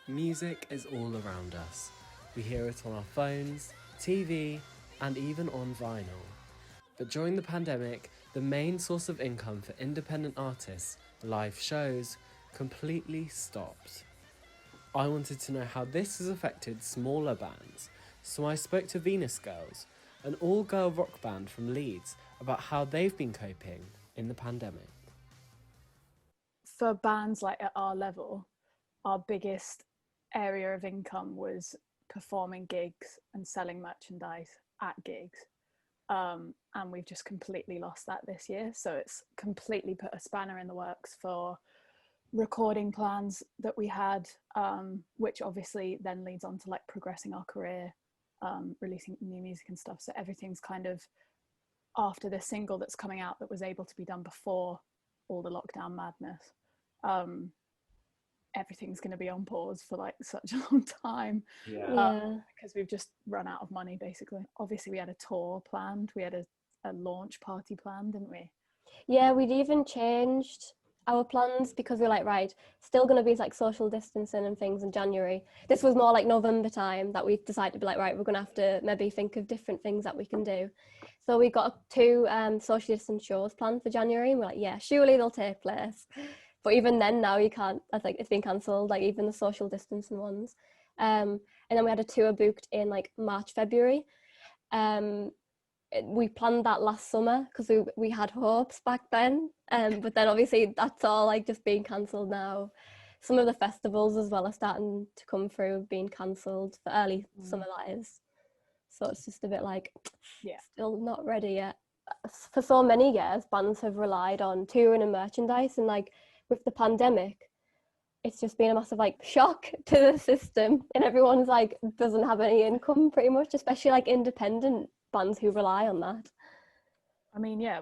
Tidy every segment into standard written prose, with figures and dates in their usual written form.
Music is all around us. We hear it on our phones, TV, and even on vinyl. But during the pandemic, the main source of income for independent artists, live shows, completely stopped. I wanted to know how this has affected smaller bands, so I spoke to Venus Girls, an all-girl rock band from Leeds, about how they've been coping in the pandemic. For bands like at our level, our biggest area of income was performing gigs and selling merchandise at gigs. And we've just completely lost that this year. So it's completely put a spanner in the works for recording plans that we had, which obviously then leads on to like progressing our career, releasing new music and stuff. So everything's kind of after this single that's coming out that was able to be done before all the lockdown madness. Everything's going to be on pause for like such a long time. Because we've just run out of money basically. Obviously we had a tour planned, we had a launch party planned, didn't we? Yeah, we'd even changed our plans because we were like, right, still going to be like social distancing and things in January. This was more like November time that we decided to be like, right, we're going to have to maybe think of different things that we can do. So we got 2 social distance shows planned for January, and we're like, yeah, surely they'll take place. But even then now you can't, I think it's been cancelled, like even the social distancing ones. And then we had a tour booked in like March, February. We planned that last summer because we had hopes back then, but then obviously that's all like just being cancelled now. Some of the festivals as well are starting to come through being cancelled for early summer, that is. So it's just a bit like, still not ready yet. For so many years, bands have relied on touring and merchandise, and like with the pandemic, it's just been a massive like shock to the system, and everyone's like doesn't have any income pretty much, especially like independent bands who rely on that. I mean, yeah,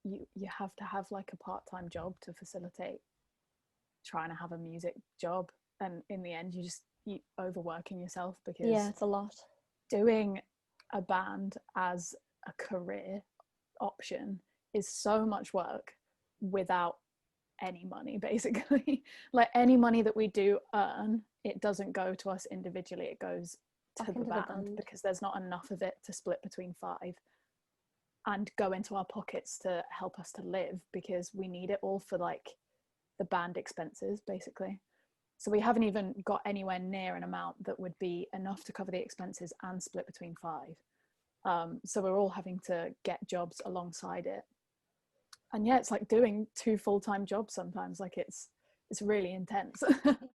you have to have like a part-time job to facilitate trying to have a music job, and in the end you overworking yourself, because it's a lot. Doing a band as a career option is so much work without any money basically. Like any money that we do earn, it doesn't go to us individually, it goes to the band, because there's not enough of it to split between 5 and go into our pockets to help us to live, because we need it all for like the band expenses basically. So we haven't even got anywhere near an amount that would be enough to cover the expenses and split between 5. So we're all having to get jobs alongside it, and yeah, it's like doing 2 full-time jobs sometimes. Like it's really intense.